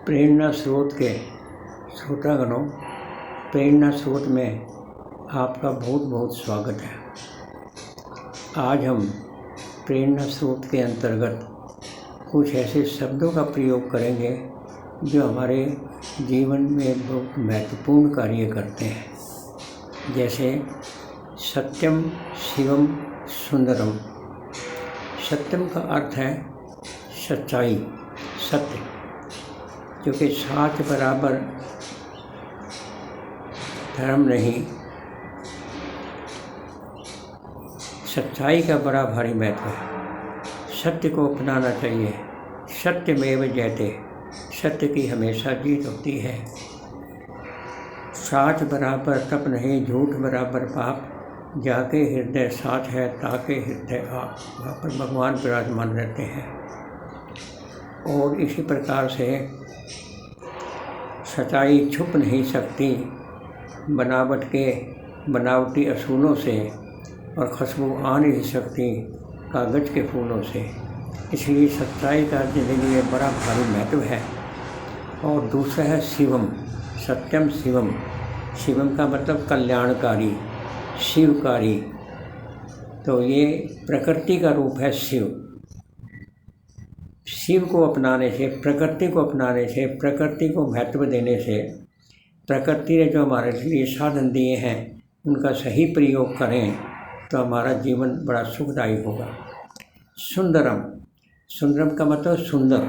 प्रेरणा स्रोत के श्रोतागणों, प्रेरणा स्रोत में आपका बहुत बहुत स्वागत है। आज हम प्रेरणा स्रोत के अंतर्गत कुछ ऐसे शब्दों का प्रयोग करेंगे जो हमारे जीवन में बहुत महत्वपूर्ण कार्य करते हैं। जैसे सत्यम, शिवम, सुंदरम। सत्यम का अर्थ है सच्चाई, सत्य, क्योंकि साच बराबर धर्म नहीं। सच्चाई का बड़ा भारी महत्व है। सत्य को अपनाना चाहिए। सत्यमेव जयते, सत्य की हमेशा जीत होती है। साच बराबर तप नहीं, झूठ बराबर पाप, जाके हृदय साच है ताके हृदय आप। वहाँ पर भगवान विराजमान रहते हैं। और इसी प्रकार से सच्चाई छुप नहीं सकती बनावटी असूलों से, और खुशबू आ नहीं सकती कागज़ के फूलों से। इसलिए सच्चाई का ज़िंदगी में बड़ा भारी महत्व है। और दूसरा है शिवम, सत्यम शिवम। शिवम का मतलब कल्याणकारी, शिवकारी। तो ये प्रकृति का रूप है शिव। शिव को अपनाने से, प्रकृति को अपनाने से, प्रकृति को महत्व देने से, प्रकृति ने जो हमारे लिए साधन दिए हैं उनका सही प्रयोग करें तो हमारा जीवन बड़ा सुखदायी होगा। सुंदरम, सुंदरम का मतलब सुंदर।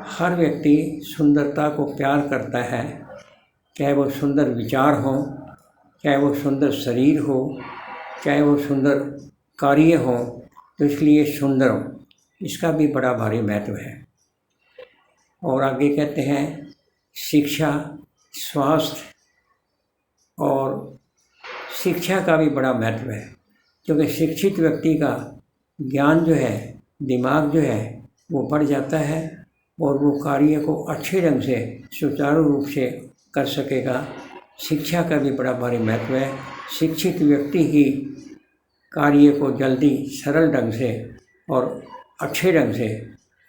हर व्यक्ति सुंदरता को प्यार करता है, चाहे वो सुंदर विचार हो, चाहे वो सुंदर शरीर हो, चाहे वो सुंदर कार्य हो। तो इसलिए सुंदरम, इसका भी बड़ा भारी महत्व है। और आगे कहते हैं शिक्षा, स्वास्थ्य। और शिक्षा का भी बड़ा महत्व है, क्योंकि शिक्षित व्यक्ति का ज्ञान जो है, दिमाग जो है वो बढ़ जाता है और वो कार्य को अच्छे ढंग से सुचारू रूप से कर सकेगा। शिक्षा का भी बड़ा भारी महत्व है। शिक्षित व्यक्ति ही कार्य को जल्दी, सरल ढंग से और अच्छे ढंग से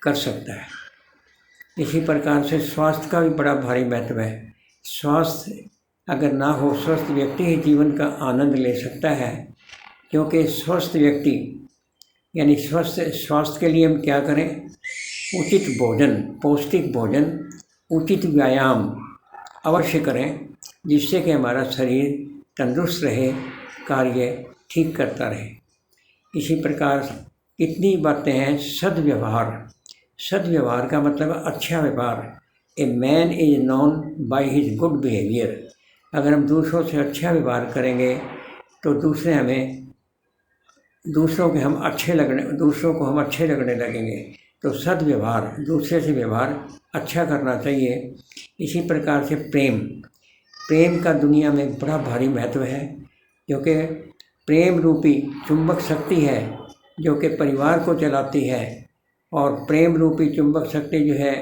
कर सकता है। इसी प्रकार से स्वास्थ्य का भी बड़ा भारी महत्व है। स्वास्थ्य अगर ना हो, स्वस्थ व्यक्ति ही जीवन का आनंद ले सकता है। क्योंकि स्वस्थ व्यक्ति यानी स्वास्थ्य के लिए हम क्या करें? उचित भोजन, पौष्टिक भोजन, उचित व्यायाम अवश्य करें, जिससे कि हमारा शरीर तंदुरुस्त रहे, कार्य ठीक करता रहे। इसी प्रकार कितनी बातें हैं। सद्व्यवहार, सद्व्यवहार का मतलब अच्छा व्यवहार। A man is known by his good behaviour. अगर हम दूसरों से अच्छा व्यवहार करेंगे तो दूसरों को हम अच्छे लगने लगेंगे। तो सद्व्यवहार, दूसरे से व्यवहार अच्छा करना चाहिए। इसी प्रकार से प्रेम का दुनिया में बड़ा भारी महत्व है, क्योंकि प्रेम रूपी चुंबक शक्ति है जो कि परिवार को चलाती है। और प्रेम रूपी चुंबक शक्ति जो है,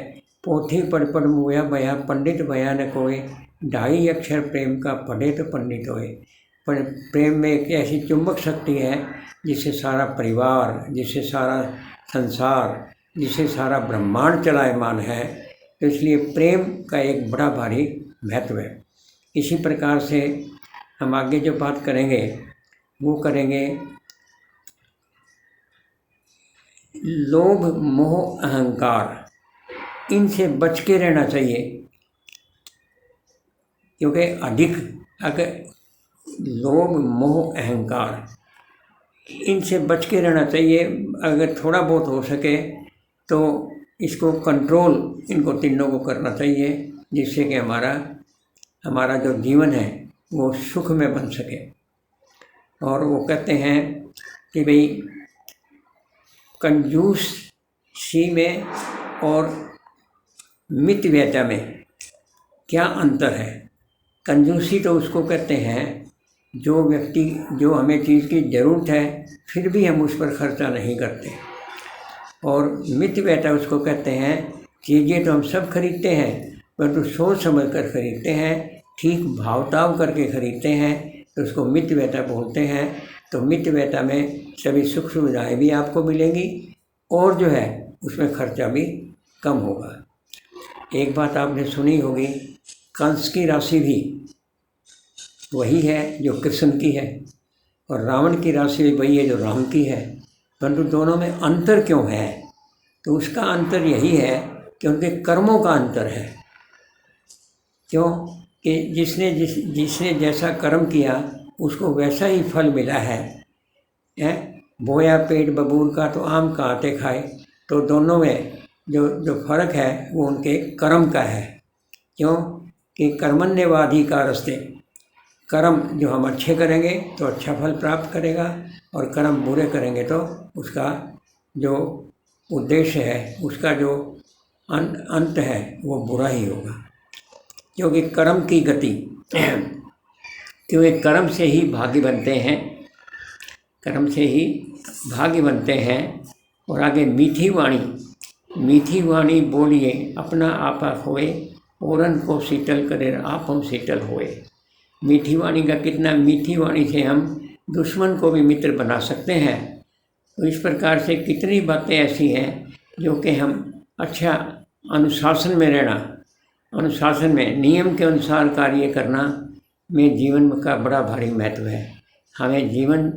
पोथी पढ़ मुया बया, पंडित बया न कोई, ढाई अक्षर प्रेम का पढ़े तो पंडित होए। पर प्रेम में एक ऐसी चुंबक शक्ति है जिससे सारा परिवार, जिससे सारा संसार, जिससे सारा ब्रह्मांड चलायमान है। तो इसलिए प्रेम का एक बड़ा भारी महत्व है। इसी प्रकार से हम आगे जो बात करेंगे वो करेंगे लोभ, मोह, अहंकार। इनसे बच के रहना चाहिए, क्योंकि अगर लोभ, मोह, अहंकार, इनसे बच के रहना चाहिए। अगर थोड़ा बहुत हो सके तो इसको कंट्रोल, इनको तीनों को करना चाहिए, जिससे कि हमारा जो जीवन है वो सुख में बन सके। और वो कहते हैं कि भाई कंजूसी में और मितव्ययता में क्या अंतर है? कंजूसी तो उसको कहते हैं जो हमें चीज़ की ज़रूरत है फिर भी हम उस पर खर्चा नहीं करते। और मितव्ययता उसको कहते हैं चीज़ें तो हम सब खरीदते हैं, परंतु सोच समझ कर खरीदते हैं, ठीक भाव-ताव करके खरीदते हैं, तो उसको मितव्ययता बोलते हैं। तो मितव्ययता में सभी सुख सुविधाएँ भी आपको मिलेंगी और जो है उसमें खर्चा भी कम होगा। एक बात आपने सुनी होगी, कंस की राशि भी वही है जो कृष्ण की है और रावण की राशि भी वही है जो राम की है, परंतु दोनों में अंतर क्यों है? तो उसका अंतर यही है कि उनके कर्मों का अंतर है। क्यों कि जिसने जैसा कर्म किया उसको वैसा ही फल मिला है। बोया पेट बबूल का तो आम कांटे खाए। तो दोनों में जो फर्क है वो उनके कर्म का है। क्यों कि कर्मण्येवाधिकारस्ते, कर्म जो हम अच्छे करेंगे तो अच्छा फल प्राप्त करेगा और कर्म बुरे करेंगे तो उसका जो उद्देश्य है, उसका जो अंत है वो बुरा ही होगा। क्योंकि कर्म की गति क्योंकि कर्म से ही भाग्य बनते हैं, कर्म से ही भाग्य बनते हैं। और आगे मीठी वाणी बोलिए अपना आपा खोए, औरन को शीतल करे आप हम शीतल होए। मीठी वाणी का कितना, मीठी वाणी से हम दुश्मन को भी मित्र बना सकते हैं। तो इस प्रकार से कितनी बातें ऐसी हैं जो कि हम अच्छा अनुशासन में रहना, अनुशासन में नियम के अनुसार कार्य करना में जीवन का बड़ा भारी महत्व है। हमें जीवन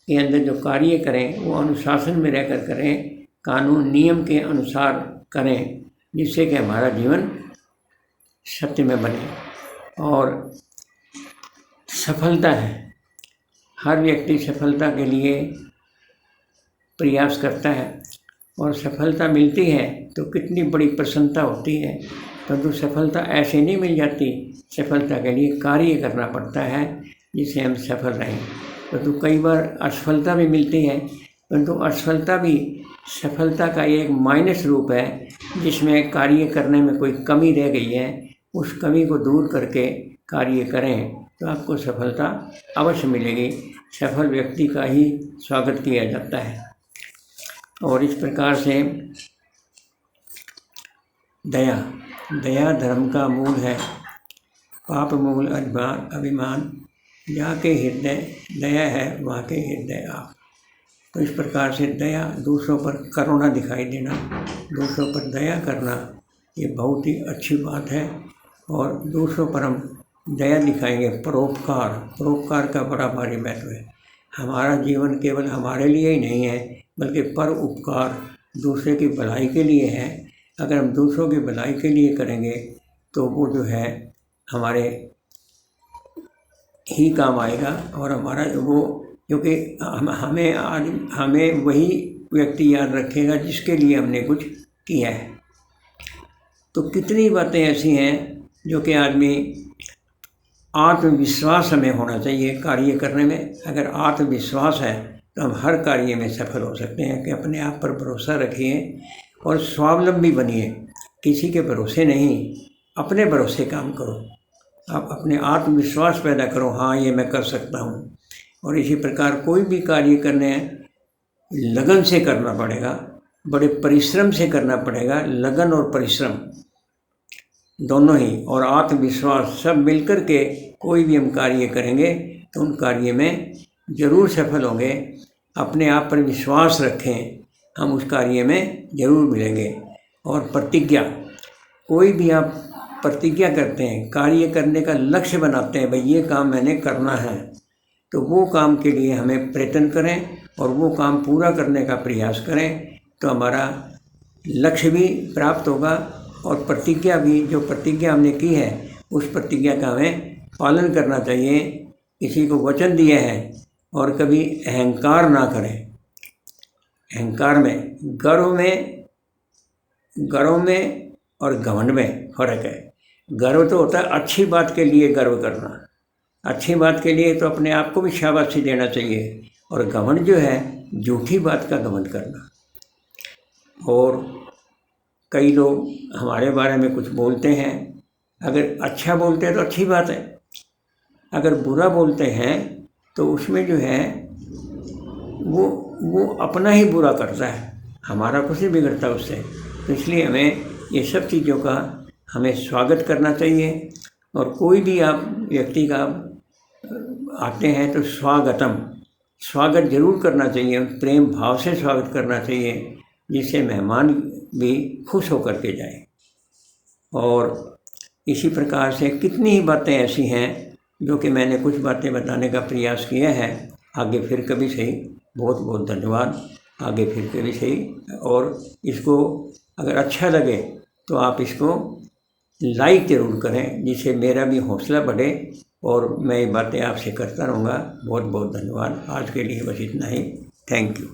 के अंदर जो कार्य करें वो अनुशासन में रहकर करें, कानून नियम के अनुसार करें, जिससे कि हमारा जीवन सत्य में बने। और सफलता है, हर व्यक्ति सफलता के लिए प्रयास करता है और सफलता मिलती है तो कितनी बड़ी प्रसन्नता होती है। परंतु सफलता ऐसे नहीं मिल जाती, सफलता के लिए कार्य करना पड़ता है जिससे हम सफल रहें। परंतु कई बार असफलता भी मिलती है, परंतु असफलता भी सफलता का एक माइनस रूप है, जिसमें कार्य करने में कोई कमी रह गई है। उस कमी को दूर करके कार्य करें तो आपको सफलता अवश्य मिलेगी। सफल व्यक्ति का ही स्वागत किया जाता है। और इस प्रकार से दया धर्म का मूल है। पाप मूल अभिमान, जाके हृदय दया है वहाँ के हृदय आप। तो इस प्रकार से दया, दूसरों पर करुणा दिखाई देना, दूसरों पर दया करना, ये बहुत ही अच्छी बात है। और दूसरों पर हम दया दिखाएंगे, परोपकार का बड़ा भारी महत्व है। हमारा जीवन केवल हमारे लिए ही नहीं है, बल्कि पर उपकार दूसरे की भलाई के लिए है। अगर हम दूसरों की भलाई के लिए करेंगे तो वो जो है हमारे ही काम आएगा। और हमारा वो, क्योंकि हमें वही व्यक्ति याद रखेगा जिसके लिए हमने कुछ किया है। तो कितनी बातें ऐसी हैं जो कि आदमी, आत्मविश्वास हमें होना चाहिए कार्य करने में। अगर आत्मविश्वास है तो हम हर कार्य में सफल हो सकते हैं। कि अपने आप पर भरोसा रखिए और स्वावलंबी बनिए, किसी के भरोसे नहीं, अपने भरोसे काम करो। आप अपने आत्मविश्वास पैदा करो, हाँ ये मैं कर सकता हूँ। और इसी प्रकार कोई भी कार्य करने लगन से करना पड़ेगा, बड़े परिश्रम से करना पड़ेगा। लगन और परिश्रम दोनों ही और आत्मविश्वास सब मिलकर के कोई भी हम कार्य करेंगे तो उन कार्य में ज़रूर सफल होंगे। अपने आप पर विश्वास रखें, हम उस कार्य में ज़रूर मिलेंगे। और प्रतिज्ञा, कोई भी आप प्रतिज्ञा करते हैं, कार्य करने का लक्ष्य बनाते हैं, भाई ये काम मैंने करना है, तो वो काम के लिए हमें प्रयत्न करें और वो काम पूरा करने का प्रयास करें तो हमारा लक्ष्य भी प्राप्त होगा। और प्रतिज्ञा भी, जो प्रतिज्ञा हमने की है उस प्रतिज्ञा का हमें पालन करना चाहिए। किसी को वचन दिया है और कभी अहंकार ना करें। अहंकार में, गर्व में और घमंड में फर्क है। गर्व तो होता है अच्छी बात के लिए गर्व करना, अच्छी बात के लिए तो अपने आप को भी शाबाशी देना चाहिए। और घमंड जो है झूठी बात का घमंड करना। और कई लोग हमारे बारे में कुछ बोलते हैं, अगर अच्छा बोलते हैं तो अच्छी बात है, अगर बुरा बोलते हैं तो उसमें जो है वो अपना ही बुरा करता है, हमारा कुछ नहीं बिगड़ता उससे। तो इसलिए हमें ये सब चीज़ों का हमें स्वागत करना चाहिए। और कोई भी आप व्यक्ति का आते हैं तो स्वागत जरूर करना चाहिए, प्रेम भाव से स्वागत करना चाहिए, जिससे मेहमान भी खुश होकर के जाए। और इसी प्रकार से कितनी ही बातें ऐसी हैं जो कि मैंने कुछ बातें बताने का प्रयास किया है। आगे फिर कभी सही। बहुत बहुत धन्यवाद। आगे फिर कभी सही। और इसको अगर अच्छा लगे तो आप इसको लाइक ज़रूर करें, जिससे मेरा भी हौसला बढ़े और मैं ये बातें आपसे करता रहूँगा। बहुत बहुत धन्यवाद। आज के लिए बस इतना ही। Thank you.